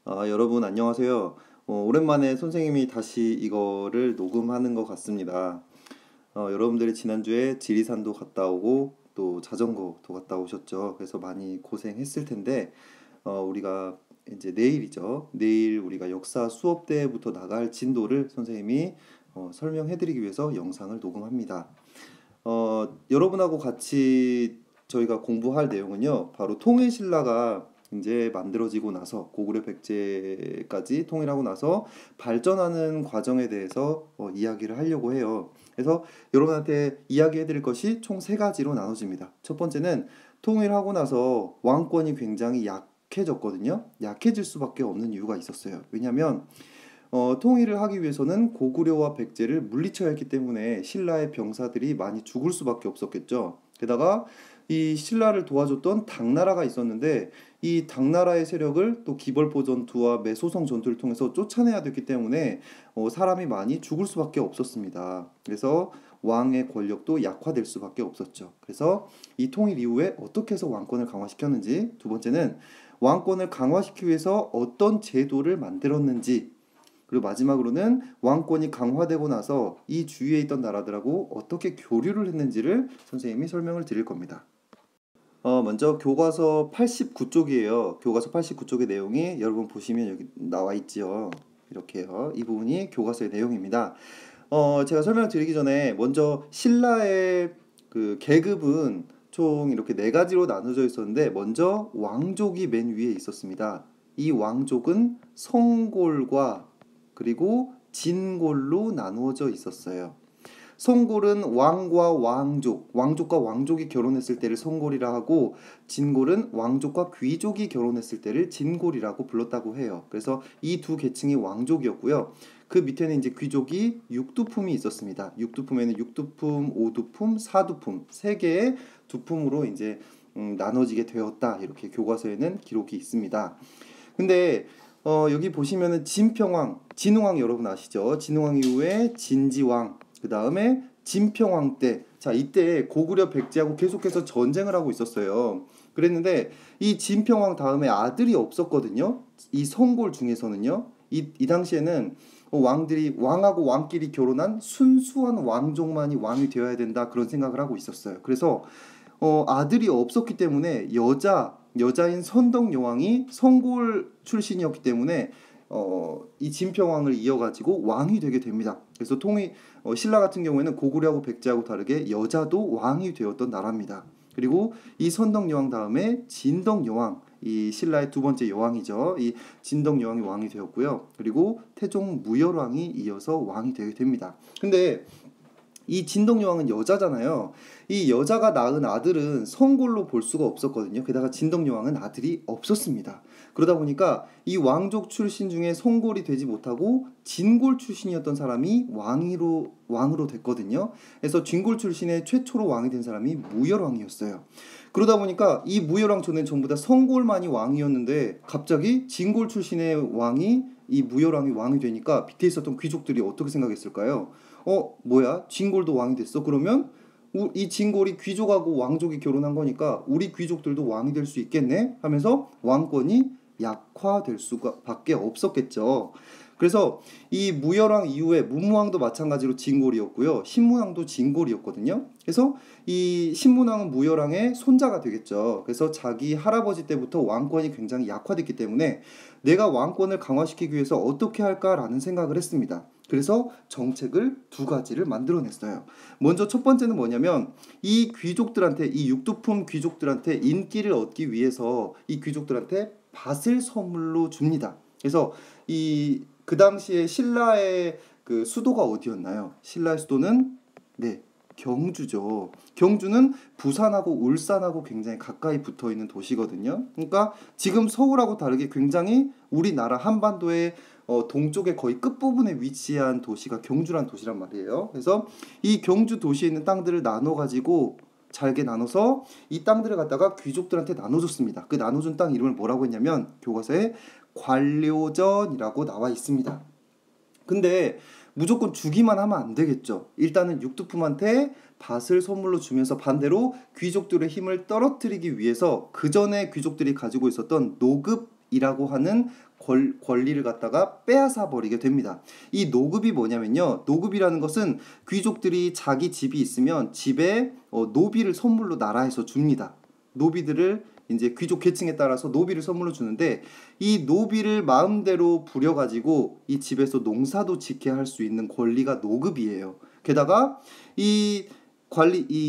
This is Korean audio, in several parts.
여러분 안녕하세요. 오랜만에 선생님이 다시 이거를 녹음하는 것 같습니다. 여러분들이 지난주에 지리산도 갔다 오고 또 자전거도 갔다 오셨죠. 그래서 많이 고생했을 텐데 우리가 이제 내일이죠. 내일 우리가 역사 수업 때부터 나갈 진도를 선생님이 설명해드리기 위해서 영상을 녹음합니다. 여러분하고 같이 저희가 공부할 내용은요, 바로 통일신라가 이제 만들어지고 나서 고구려 백제까지 통일하고 나서 발전하는 과정에 대해서 이야기를 하려고 해요. 그래서 여러분한테 이야기해 드릴 것이 총 세 가지로 나눠집니다. 첫 번째는 통일하고 나서 왕권이 굉장히 약해졌거든요. 약해질 수밖에 없는 이유가 있었어요. 왜냐하면 통일을 하기 위해서는 고구려와 백제를 물리쳐야 했기 때문에 신라의 병사들이 많이 죽을 수밖에 없었겠죠. 게다가 이 신라를 도와줬던 당나라가 있었는데 이 당나라의 세력을 또 기벌포 전투와 매소성 전투를 통해서 쫓아내야 됐기 때문에 사람이 많이 죽을 수밖에 없었습니다. 그래서 왕의 권력도 약화될 수밖에 없었죠. 그래서 이 통일 이후에 어떻게 해서 왕권을 강화시켰는지, 두 번째는 왕권을 강화시키기 위해서 어떤 제도를 만들었는지, 그리고 마지막으로는 왕권이 강화되고 나서 이 주위에 있던 나라들하고 어떻게 교류를 했는지를 선생님이 설명을 드릴 겁니다. 먼저 교과서 89쪽이에요. 교과서 89쪽의 내용이 여러분 보시면 여기 나와 있지요. 이렇게요. 이 부분이 교과서의 내용입니다. 제가 설명을 드리기 전에 먼저 신라의 그 계급은 총 이렇게 네 가지로 나눠져 있었는데, 먼저 왕족이 맨 위에 있었습니다. 이 왕족은 성골과 그리고 진골로 나누어져 있었어요. 성골은 왕과 왕족, 왕족과 왕족이 결혼했을 때를 성골이라 하고, 진골은 왕족과 귀족이 결혼했을 때를 진골이라고 불렀다고 해요. 그래서 이 두 계층이 왕족이었고요. 그 밑에는 이제 귀족이 육두품이 있었습니다. 육두품에는 육두품, 오두품, 사두품 세 개의 두품으로 이제 나눠지게 되었다. 이렇게 교과서에는 기록이 있습니다. 근데 여기 보시면은 진평왕, 진흥왕 여러분 아시죠? 진흥왕 이후에 진지왕, 그 다음에 진평왕 때, 자 이때 고구려 백제하고 계속해서 전쟁을 하고 있었어요. 그랬는데 이 진평왕 다음에 아들이 없었거든요. 이 성골 중에서는요. 이 당시에는 왕들이 왕하고 왕끼리 결혼한 순수한 왕족만이 왕이 되어야 된다, 그런 생각을 하고 있었어요. 그래서 아들이 없었기 때문에 여자인 선덕 여왕이 성골 출신이었기 때문에 이 진평왕을 이어가지고 왕이 되게 됩니다. 그래서 신라 같은 경우에는 고구려하고 백제하고 다르게 여자도 왕이 되었던 나라입니다. 그리고 이 선덕 여왕 다음에 진덕 여왕, 이 신라의 두 번째 여왕이죠. 이 진덕 여왕이 왕이 되었고요. 그리고 태종 무열왕이 이어서 왕이 되게 됩니다. 근데 이 진덕 여왕은 여자잖아요. 이 여자가 낳은 아들은 성골로 볼 수가 없었거든요. 게다가 진덕 여왕은 아들이 없었습니다. 그러다 보니까 이 왕족 출신 중에 성골이 되지 못하고 진골 출신이었던 사람이 왕으로 됐거든요. 그래서 진골 출신의 최초로 왕이 된 사람이 무열왕이었어요. 그러다 보니까 이 무열왕 전에는 전부 다 성골만이 왕이었는데, 갑자기 진골 출신의 왕이, 이 무열왕이 왕이 되니까 밑에 있었던 귀족들이 어떻게 생각했을까요? 뭐야? 진골도 왕이 됐어? 그러면 이 진골이 귀족하고 왕족이 결혼한 거니까 우리 귀족들도 왕이 될 수 있겠네? 하면서 왕권이 약화될 수밖에 없었겠죠. 그래서 이 무열왕 이후에 문무왕도 마찬가지로 진골이었고요. 신문왕도 진골이었거든요. 그래서 이 신문왕은 무열왕의 손자가 되겠죠. 그래서 자기 할아버지 때부터 왕권이 굉장히 약화됐기 때문에 내가 왕권을 강화시키기 위해서 어떻게 할까라는 생각을 했습니다. 그래서 정책을 두 가지를 만들어냈어요. 먼저 첫 번째는 뭐냐면, 이 귀족들한테, 이 육두품 귀족들한테 인기를 얻기 위해서 이 귀족들한테 밭을 선물로 줍니다. 그래서 그 당시에 신라의 그 수도가 어디였나요? 신라의 수도는 경주죠. 경주는 부산하고 울산하고 굉장히 가까이 붙어 있는 도시거든요. 그러니까 지금 서울하고 다르게 굉장히 우리나라 한반도의 동쪽의 거의 끝부분에 위치한 도시가 경주란 도시란 말이에요. 그래서 이 경주 도시에 있는 땅들을 나눠가지고 잘게 나눠서 이 땅들을 갖다가 귀족들한테 나눠줬습니다. 그 나눠준 땅 이름을 뭐라고 했냐면 교과서에 관료전이라고 나와 있습니다. 근데 무조건 주기만 하면 안 되겠죠. 일단은 육두품한테 밭을 선물로 주면서 반대로 귀족들의 힘을 떨어뜨리기 위해서 그 전에 귀족들이 가지고 있었던 노급 노급이라고 하는 권리를 갖다가 빼앗아 버리게 됩니다. 이 노급이 뭐냐면요. 노급이라는 것은 귀족들이 자기 집이 있으면 집에 노비를 선물로 나라에서 줍니다. 노비들을 이제 귀족 계층에 따라서 노비를 선물로 주는데 이 노비를 마음대로 부려가지고 이 집에서 농사도 짓게 할 수 있는 권리가 노급이에요. 게다가 이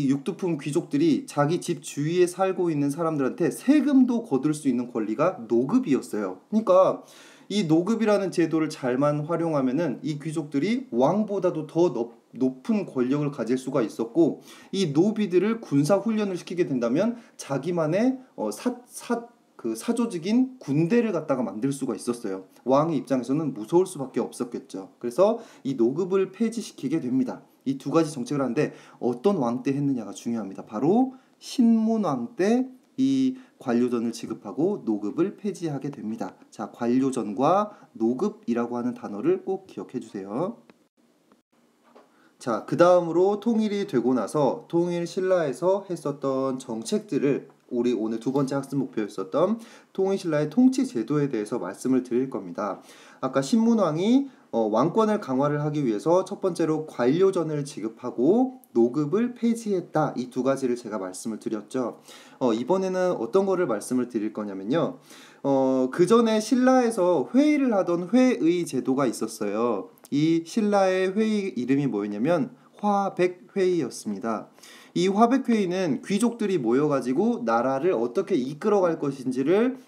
육두품 귀족들이 자기 집 주위에 살고 있는 사람들한테 세금도 거둘 수 있는 권리가 노급이었어요. 그러니까 이 노급이라는 제도를 잘만 활용하면은 이 귀족들이 왕보다도 더 높은 권력을 가질 수가 있었고, 이 노비들을 군사 훈련을 시키게 된다면 자기만의 사조직인 군대를 갖다가 만들 수가 있었어요. 왕의 입장에서는 무서울 수밖에 없었겠죠. 그래서 이 노급을 폐지시키게 됩니다. 이 두 가지 정책을 하는데 어떤 왕 때 했느냐가 중요합니다. 바로 신문왕 때 이 관료전을 지급하고 노급을 폐지하게 됩니다. 자, 관료전과 노급이라고 하는 단어를 꼭 기억해 주세요. 자, 그 다음으로 통일이 되고 나서 통일 신라에서 했었던 정책들을 우리 오늘 두 번째 학습 목표였었던 통일신라의 통치 제도에 대해서 말씀을 드릴 겁니다. 아까 신문왕이 왕권을 강화를 하기 위해서 첫 번째로 관료전을 지급하고 노급을 폐지했다. 이 두 가지를 제가 말씀을 드렸죠. 이번에는 어떤 거를 말씀을 드릴 거냐면요. 그 전에 신라에서 회의를 하던 회의 제도가 있었어요. 이 신라의 회의 이름이 뭐였냐면 화백회의였습니다. 이 화백회의는 귀족들이 모여가지고 나라를 어떻게 이끌어갈 것인지를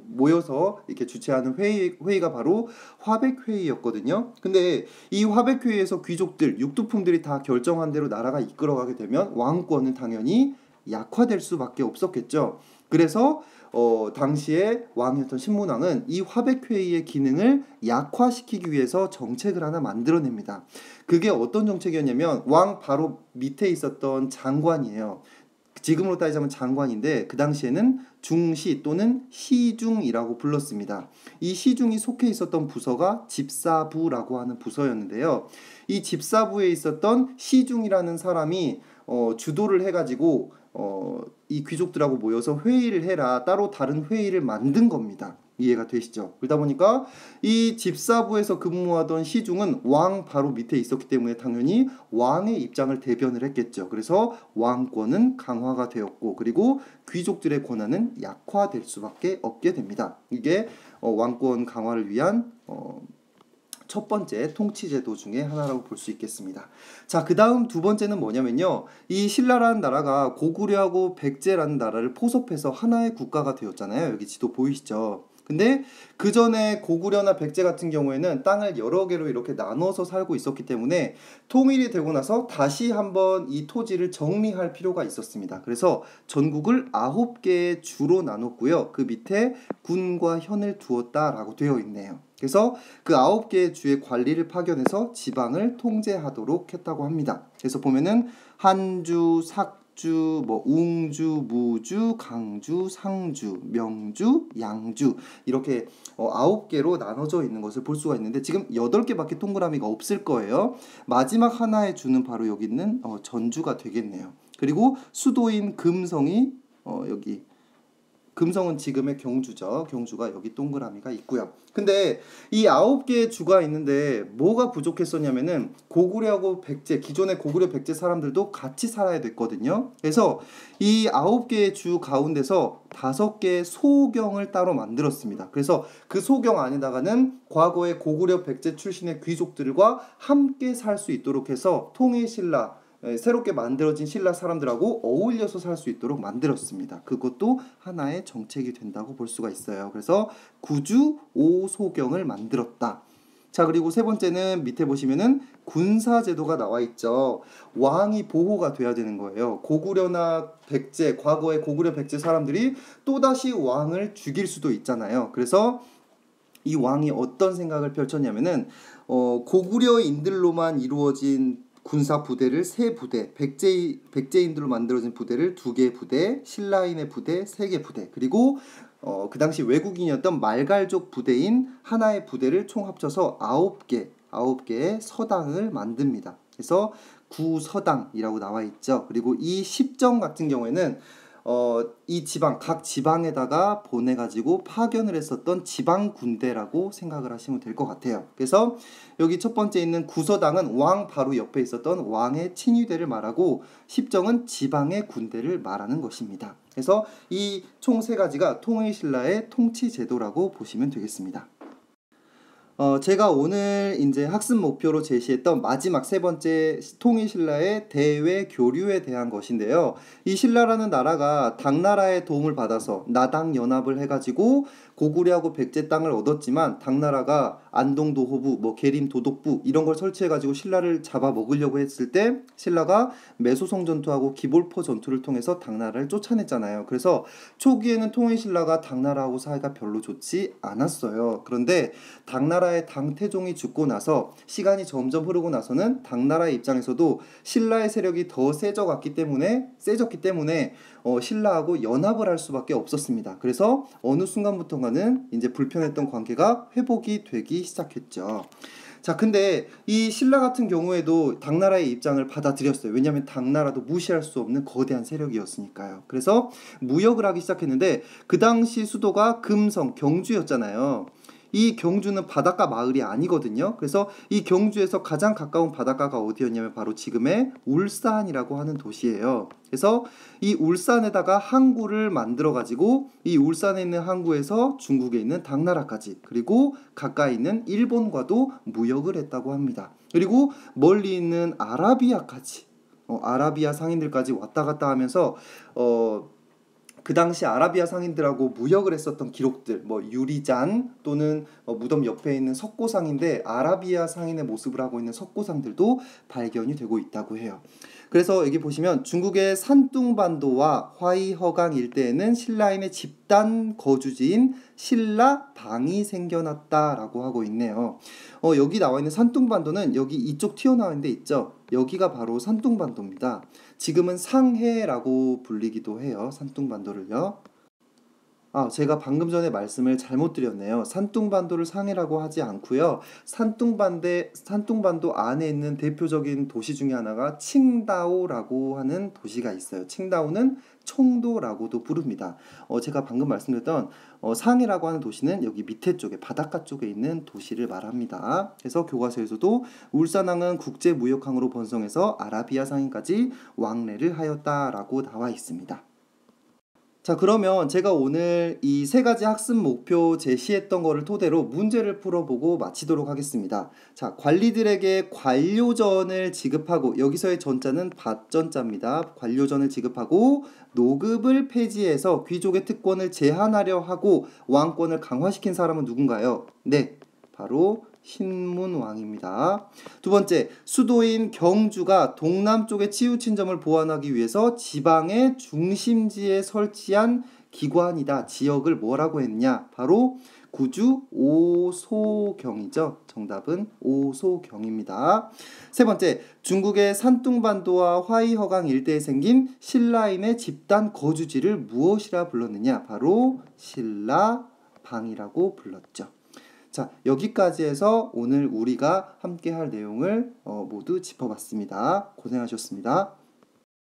모여서 이렇게 주최하는 회의가 바로 화백회의였거든요. 근데 이 화백회의에서 귀족들, 육두품들이 다 결정한 대로 나라가 이끌어가게 되면 왕권은 당연히 약화될 수밖에 없었겠죠. 그래서 당시에 왕이었던 신문왕은 이 화백회의의 기능을 약화시키기 위해서 정책을 하나 만들어냅니다. 그게 어떤 정책이었냐면 왕 바로 밑에 있었던 장관이에요. 지금으로 따지자면 장관인데 그 당시에는 중시 또는 시중이라고 불렀습니다. 이 시중이 속해 있었던 부서가 집사부라고 하는 부서였는데요. 이 집사부에 있었던 시중이라는 사람이 주도를 해가지고 이 귀족들하고 모여서 회의를 해라, 따로 다른 회의를 만든 겁니다. 이해가 되시죠? 그러다 보니까 이 집사부에서 근무하던 시중은 왕 바로 밑에 있었기 때문에 당연히 왕의 입장을 대변을 했겠죠. 그래서 왕권은 강화가 되었고, 그리고 귀족들의 권한은 약화될 수밖에 없게 됩니다. 이게 왕권 강화를 위한 첫 번째 통치제도 중에 하나라고 볼 수 있겠습니다. 자, 그 다음 두 번째는 뭐냐면요. 이 신라라는 나라가 고구려하고 백제라는 나라를 포섭해서 하나의 국가가 되었잖아요. 여기 지도 보이시죠? 근데 그 전에 고구려나 백제 같은 경우에는 땅을 여러 개로 이렇게 나눠서 살고 있었기 때문에 통일이 되고 나서 다시 한번 이 토지를 정리할 필요가 있었습니다. 그래서 전국을 9개의 주로 나눴고요. 그 밑에 군과 현을 두었다라고 되어 있네요. 그래서 그 9개의 주의 관리를 파견해서 지방을 통제하도록 했다고 합니다. 그래서 보면은 한주, 삭주, 웅주, 무주, 강주, 상주, 명주, 양주 이렇게 9개로 나눠져 있는 것을 볼 수가 있는데 지금 8개밖에 동그라미가 없을 거예요. 마지막 하나의 주는 바로 여기 있는 전주가 되겠네요. 그리고 수도인 금성이 여기 금성은 지금의 경주죠. 경주가 여기 동그라미가 있고요. 근데 이 9개의 주가 있는데 뭐가 부족했었냐면은 고구려하고 백제, 기존의 고구려 백제 사람들도 같이 살아야 됐거든요. 그래서 이 9개의 주 가운데서 5개의 소경을 따로 만들었습니다. 그래서 그 소경 안에다가는 과거의 고구려 백제 출신의 귀족들과 함께 살 수 있도록 해서 통일신라, 새롭게 만들어진 신라 사람들하고 어울려서 살 수 있도록 만들었습니다. 그것도 하나의 정책이 된다고 볼 수가 있어요. 그래서 구주 5소경을 만들었다. 자, 그리고 세 번째는 밑에 보시면은 군사제도가 나와 있죠. 왕이 보호가 돼야 되는 거예요. 고구려나 백제, 과거의 고구려 백제 사람들이 또다시 왕을 죽일 수도 있잖아요. 그래서 이 왕이 어떤 생각을 펼쳤냐면은 고구려인들로만 이루어진 군사 부대를 3부대, 백제인들로 만들어진 부대를 2개 부대, 신라인의 부대 3개 부대, 그리고 그 당시 외국인이었던 말갈족 부대인 하나의 부대를 총 합쳐서 9개의 서당을 만듭니다. 그래서 구서당이라고 나와 있죠. 그리고 이 십정 같은 경우에는 이 지방, 각 지방에다가 보내가지고 파견을 했었던 지방 군대라고 생각을 하시면 될 것 같아요. 그래서 여기 첫 번째 있는 구서당은 왕 바로 옆에 있었던 왕의 친위대를 말하고 십정은 지방의 군대를 말하는 것입니다. 그래서 이 총 세 가지가 통일신라의 통치 제도라고 보시면 되겠습니다. 제가 오늘 이제 학습 목표로 제시했던 마지막 세 번째 통일신라의 대외 교류에 대한 것인데요. 이 신라라는 나라가 당나라의 도움을 받아서 나당 연합을 해가지고 고구려하고 백제 땅을 얻었지만 당나라가 안동도호부, 계림 도독부 이런 걸 설치해가지고 신라를 잡아먹으려고 했을 때 신라가 매소성 전투하고 기볼포 전투를 통해서 당나라를 쫓아냈잖아요. 그래서 초기에는 통일신라가 당나라하고 사이가 별로 좋지 않았어요. 그런데 당나라의 당태종이 죽고 나서 시간이 점점 흐르고 나서는 당나라의 입장에서도 신라의 세력이 더 세져졌기 때문에 신라하고 연합을 할 수밖에 없었습니다. 그래서 어느 순간부터가는 이제 불편했던 관계가 회복이 되기 시작했죠. 자, 근데 이 신라 같은 경우에도 당나라의 입장을 받아들였어요. 왜냐하면 당나라도 무시할 수 없는 거대한 세력이었으니까요. 그래서 무역을 하기 시작했는데 그 당시 수도가 금성, 경주였잖아요. 이 경주는 바닷가 마을이 아니거든요. 그래서 이 경주에서 가장 가까운 바닷가가 어디였냐면 바로 지금의 울산이라고 하는 도시예요. 그래서 이 울산에다가 항구를 만들어 가지고 이 울산에 있는 항구에서 중국에 있는 당나라까지 그리고 가까이 있는 일본과도 무역을 했다고 합니다. 그리고 멀리 있는 아라비아까지 아라비아 상인들까지 왔다 갔다 하면서 그 당시 아라비아 상인들하고 무역을 했었던 기록들, 유리잔 또는 무덤 옆에 있는 석고상인데 아라비아 상인의 모습을 하고 있는 석고상들도 발견이 되고 있다고 해요. 그래서 여기 보시면 중국의 산둥반도와 화이허강 일대에는 신라인의 집단 거주지인 신라방이 생겨났다라고 하고 있네요. 여기 나와 있는 산둥반도는 여기 이쪽 튀어나온 데 있죠. 여기가 바로 산둥반도입니다. 지금은 상해라고 불리기도 해요. 산둥반도를요. 제가 방금 전에 말씀을 잘못 드렸네요. 산둥반도를 상해라고 하지 않고요. 산둥반도 안에 있는 대표적인 도시 중에 하나가 칭다오라고 하는 도시가 있어요. 칭다오는 청도라고도 부릅니다. 제가 방금 말씀드렸던 상해라고 하는 도시는 여기 밑에 쪽에 바닷가 쪽에 있는 도시를 말합니다. 그래서 교과서에서도 울산항은 국제무역항으로 번성해서 아라비아 상인까지 왕래를 하였다라고 나와 있습니다. 자, 그러면 제가 오늘 이 세 가지 학습 목표 제시했던 거를 토대로 문제를 풀어보고 마치도록 하겠습니다. 자, 관리들에게 관료전을 지급하고 여기서의 전자는 밭전자입니다. 관료전을 지급하고 노급을 폐지해서 귀족의 특권을 제한하려 하고 왕권을 강화시킨 사람은 누군가요? 네, 바로 신문왕입니다. 두 번째, 수도인 경주가 동남쪽에 치우친 점을 보완하기 위해서 지방의 중심지에 설치한 기관이다. 지역을 뭐라고 했냐? 바로 구주 오소경이죠. 정답은 오소경입니다. 세 번째, 중국의 산둥반도와 화이허강 일대에 생긴 신라인의 집단 거주지를 무엇이라 불렀느냐? 바로 신라방이라고 불렀죠. 자, 여기까지 해서 오늘 우리가 함께 할 내용을 모두 짚어봤습니다. 고생하셨습니다.